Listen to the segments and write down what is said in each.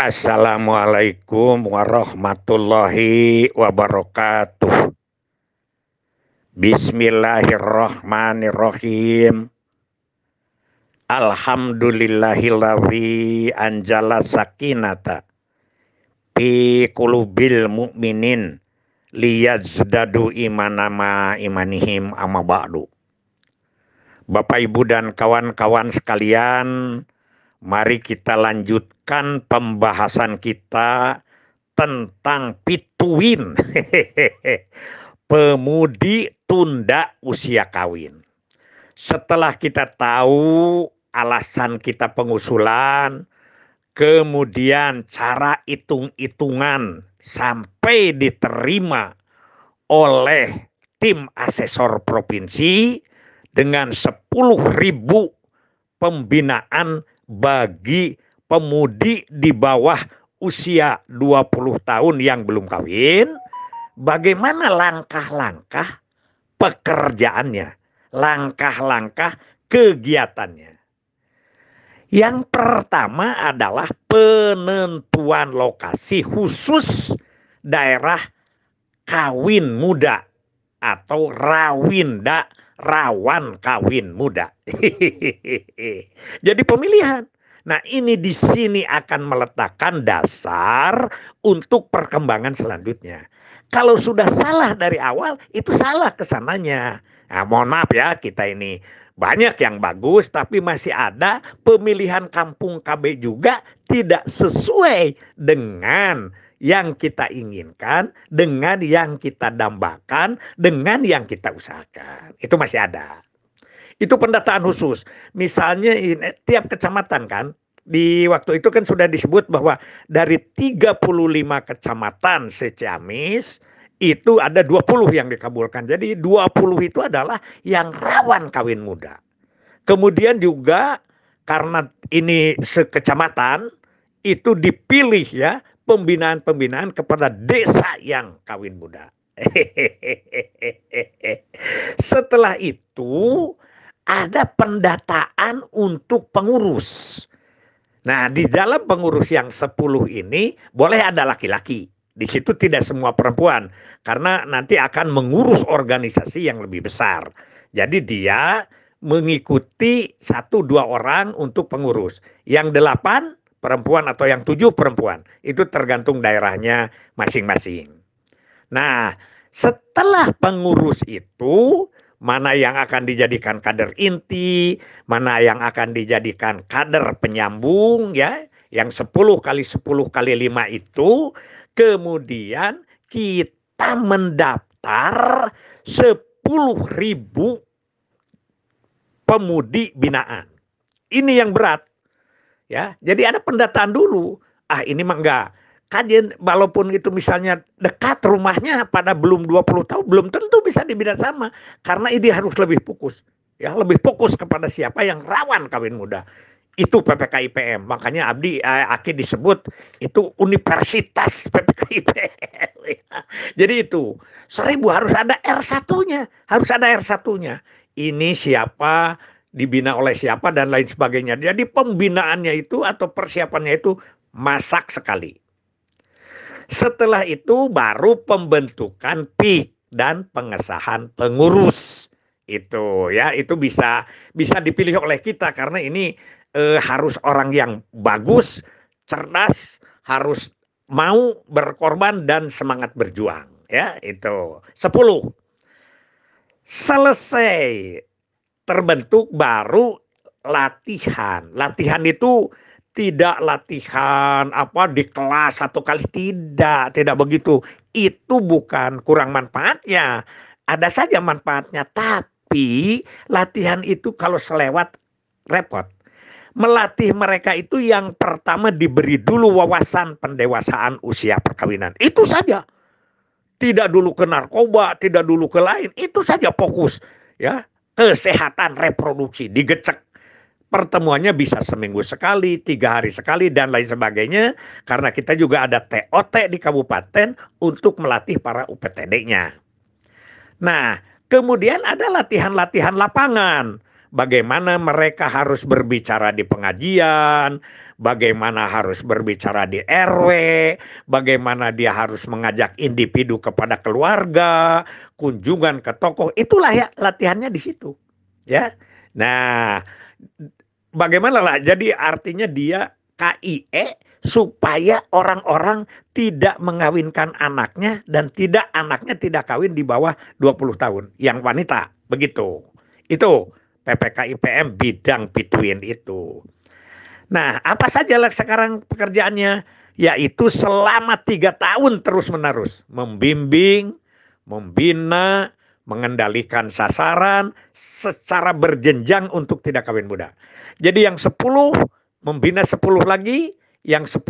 Assalamualaikum warahmatullahi wabarakatuh. Bismillahirrahmanirrahim. Alhamdulillahilladzi anjala sakinata fi qulubil mu'minin liyazdadu imanama imanihim amma ba'du. Bapak Ibu dan kawan-kawan sekalian, mari kita lanjutkan pembahasan kita tentang pituin. Pemudi tunda usia kawin. Setelah kita tahu alasan kita pengusulan, kemudian cara hitung-hitungan sampai diterima oleh tim asesor provinsi dengan 10.000 pembinaan bagi pemudi di bawah usia 20 tahun yang belum kawin. Bagaimana langkah-langkah pekerjaannya, langkah-langkah kegiatannya. Yang pertama adalah penentuan lokasi khusus daerah kawin muda atau rawinda, rawan kawin muda. Jadi pemilihan. Nah, ini di sini akan meletakkan dasar untuk perkembangan selanjutnya. Kalau sudah salah dari awal, itu salah kesananya. Nah, mohon maaf ya, kita ini banyak yang bagus, tapi masih ada pemilihan kampung KB juga tidak sesuai dengan yang kita inginkan, dengan yang kita dambakan, dengan yang kita usahakan. Itu masih ada. Itu pendataan khusus. Misalnya tiap kecamatan kan, di waktu itu kan sudah disebut bahwa dari 35 kecamatan se-Ciamis, itu ada 20 yang dikabulkan. Jadi 20 itu adalah yang rawan kawin muda. Kemudian juga karena ini sekecamatan, itu dipilih ya pembinaan-pembinaan kepada desa yang kawin muda. Setelah itu ada pendataan untuk pengurus. Nah, di dalam pengurus yang 10 ini boleh ada laki-laki. Di situ tidak semua perempuan karena nanti akan mengurus organisasi yang lebih besar. Jadi dia mengikuti 1-2 orang untuk pengurus. Yang 8 perempuan atau yang 7 perempuan. Itu tergantung daerahnya masing-masing. Nah, setelah pengurus itu, mana yang akan dijadikan kader inti, mana yang akan dijadikan kader penyambung ya, yang 10 kali 10 kali 5 itu, kemudian kita mendaftar 10.000 pemudi binaan. Ini yang berat. Ya, jadi ada pendataan dulu. Ah, ini mah enggak. Kajian walaupun itu misalnya dekat rumahnya pada belum 20 tahun belum tentu bisa dibina sama karena ini harus lebih fokus ya, lebih fokus kepada siapa yang rawan kawin muda. Itu PPK IPM. Makanya Aki disebut itu universitas PPK IPM. Jadi itu 1000 harus ada R1-nya, harus ada R1-nya. Ini siapa, dibina oleh siapa dan lain sebagainya. Jadi pembinaannya itu atau persiapannya itu masak sekali. Setelah itu baru pembentukan PIK dan pengesahan pengurus. Itu ya, itu bisa dipilih oleh kita karena ini harus orang yang bagus, cerdas, harus mau berkorban dan semangat berjuang ya. Itu 10. Selesai terbentuk baru latihan. Latihan itu tidak latihan di kelas 1 kali, tidak begitu. Itu bukan kurang manfaatnya. Ada saja manfaatnya, tapi latihan itu kalau selewat repot. Melatih mereka itu yang pertama diberi dulu wawasan pendewasaan usia perkawinan. Itu saja. Tidak dulu ke narkoba, tidak dulu ke lain. Itu saja fokus ya. Kesehatan reproduksi digecek. Pertemuannya bisa seminggu sekali, 3 hari sekali, dan lain sebagainya. Karena kita juga ada TOT di kabupaten untuk melatih para UPTD-nya. Nah, kemudian ada latihan-latihan lapangan. bagaimana mereka harus berbicara di pengajian, bagaimana harus berbicara di RW, bagaimana dia harus mengajak individu kepada keluarga, kunjungan ke tokoh. Itulah ya latihannya di situ. Ya. Nah, bagaimana lah? Jadi artinya dia KIE supaya orang-orang tidak mengawinkan anaknya dan anaknya tidak kawin di bawah 20 tahun yang wanita, begitu. Itu PPKIPM bidang Pituin itu. Nah, apa saja lah sekarang pekerjaannya? Yaitu selama 3 tahun terus-menerus membimbing, membina, mengendalikan sasaran secara berjenjang untuk tidak kawin muda. Jadi yang 10 membina 10 lagi, yang 10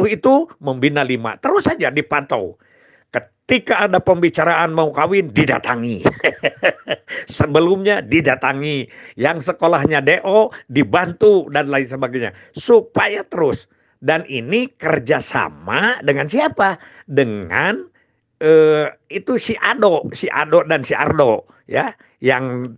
itu membina 5. Terus saja dipantau. Ketika ada pembicaraan mau kawin, didatangi. Sebelumnya didatangi. Yang sekolahnya DO, dibantu, dan lain sebagainya. Supaya terus. Dan ini kerjasama dengan siapa? Dengan itu si Ado dan si Ardo. Ya, yang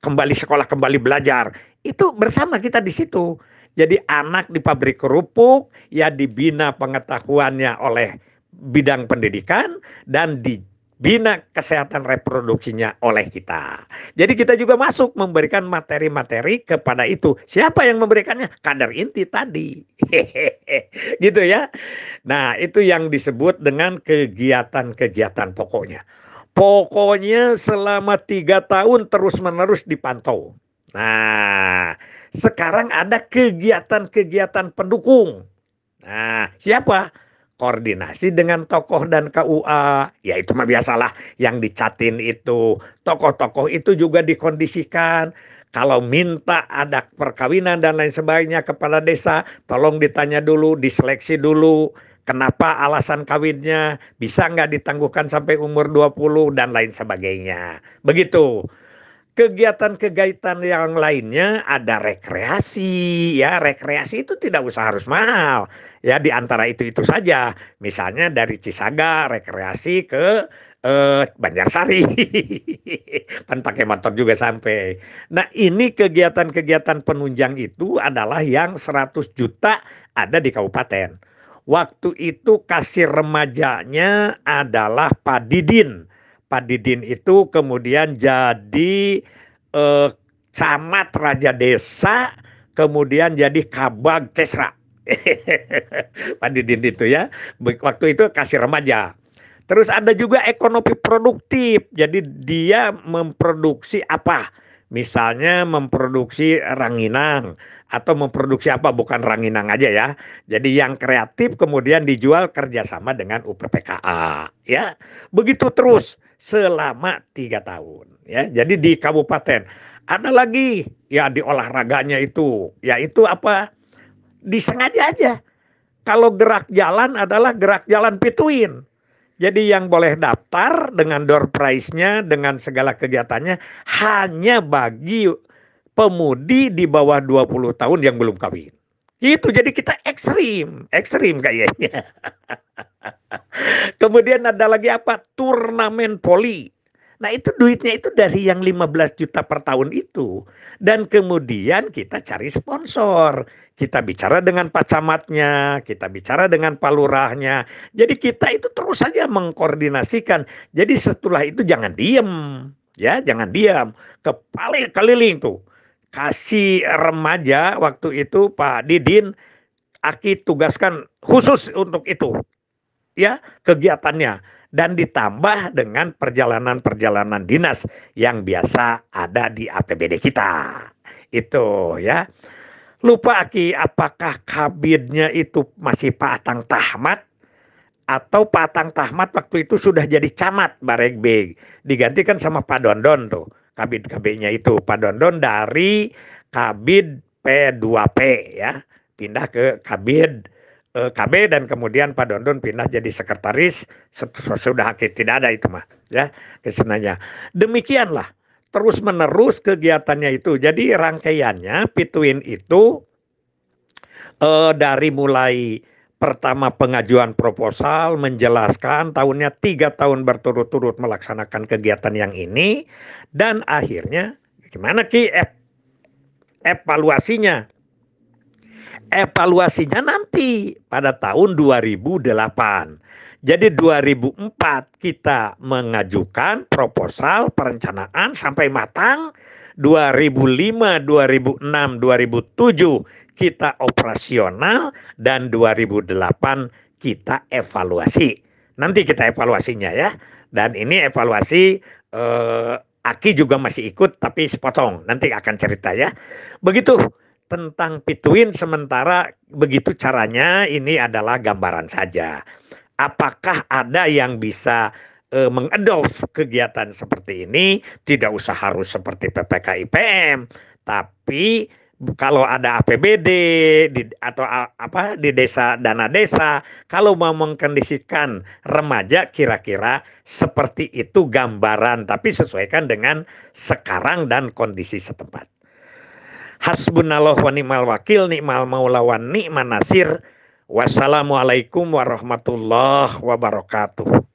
kembali sekolah, kembali belajar. Itu bersama kita di situ. Jadi anak di pabrik kerupuk, ya dibina pengetahuannya oleh bidang pendidikan dan dibina kesehatan reproduksinya oleh kita. Jadi kita juga masuk memberikan materi-materi kepada itu. Siapa yang memberikannya? Kader inti tadi. Gitu ya. Nah, itu yang disebut dengan kegiatan-kegiatan pokoknya. Pokoknya selama 3 tahun terus-menerus dipantau. Nah, sekarang ada kegiatan-kegiatan pendukung. Nah, siapa? Koordinasi dengan tokoh dan KUA, ya itu mah biasalah yang dicatin itu. Tokoh-tokoh itu juga dikondisikan. Kalau minta ada perkawinan dan lain sebagainya kepala desa, tolong ditanya dulu, diseleksi dulu. Kenapa alasan kawinnya, bisa nggak ditangguhkan sampai umur 20 dan lain sebagainya. Begitu. Kegiatan-kegiatan yang lainnya ada rekreasi, ya rekreasi itu tidak usah harus mahal, ya di antara itu saja, misalnya dari Cisaga rekreasi ke Banjarsari, kan pakai motor juga sampai. Nah ini kegiatan-kegiatan penunjang itu adalah yang 100 juta ada di kabupaten. Waktu itu kasir remajanya adalah Pak Didin. Pak Didin itu kemudian jadi camat raja desa, kemudian jadi kabag kesra. Pak Didin itu ya, waktu itu kasih remaja. Terus ada juga ekonomi produktif, jadi dia memproduksi apa? Misalnya memproduksi ranginang atau memproduksi apa, bukan ranginang aja ya. Jadi yang kreatif kemudian dijual kerjasama dengan UPPKA ya. Begitu terus selama 3 tahun ya. Jadi di kabupaten ada lagi ya di olahraganya itu, yaitu apa? Disengaja aja. Kalau gerak jalan adalah gerak jalan Pituin. Jadi yang boleh daftar dengan door prize-nya, dengan segala kegiatannya hanya bagi pemudi di bawah 20 tahun yang belum kawin. Itu jadi kita ekstrim kayaknya. Kemudian ada lagi apa? Turnamen poli. Nah itu duitnya itu dari yang 15 juta per tahun itu. Dan kemudian kita cari sponsor. Kita bicara dengan Pak Camatnya, kita bicara dengan Pak Lurahnya. Jadi kita itu terus saja mengkoordinasikan. Jadi setelah itu jangan diem. Ya, jangan diam. Keliling tuh. Kasih remaja waktu itu Pak Didin, Aki tugaskan khusus untuk itu. Ya, kegiatannya. Dan ditambah dengan perjalanan-perjalanan dinas yang biasa ada di APBD kita. Itu ya. Lupa Aki, apakah kabinnya itu masih Pak Atang Tahmat atau Pak Atang Tahmat waktu itu sudah jadi camat Baregbeg, digantikan sama Pak Dondon tuh kabin-kabinnya itu. Pak Dondon dari kabin P2P ya, pindah ke kabin KB dan kemudian Pak Dondon pindah jadi sekretaris. Sudah tidak ada itu mah ya kesenanya. Demikianlah terus menerus kegiatannya itu. Jadi rangkaiannya Pituin itu dari mulai pertama pengajuan proposal, menjelaskan tahunnya 3 tahun berturut-turut melaksanakan kegiatan yang ini, dan akhirnya gimana Ki Evaluasinya nanti pada tahun 2008. Jadi 2004 kita mengajukan proposal perencanaan sampai matang. 2005, 2006, 2007 kita operasional, dan 2008 kita evaluasi. Nanti kita evaluasinya ya. Dan ini evaluasi Aki juga masih ikut tapi sepotong. Nanti akan cerita ya. Begitu tentang Pituin, sementara begitu caranya, ini adalah gambaran saja. Apakah ada yang bisa mengadopt kegiatan seperti ini? Tidak usah harus seperti PPK IPM, tapi kalau ada APBD atau di desa, dana desa, kalau mau mengkondisikan remaja kira-kira seperti itu gambaran, tapi sesuaikan dengan sekarang dan kondisi setempat. Hasbunallah wa ni'mal wakil, ni'mal maula wa ni'man nasir. Wassalamualaikum warahmatullahi wabarakatuh.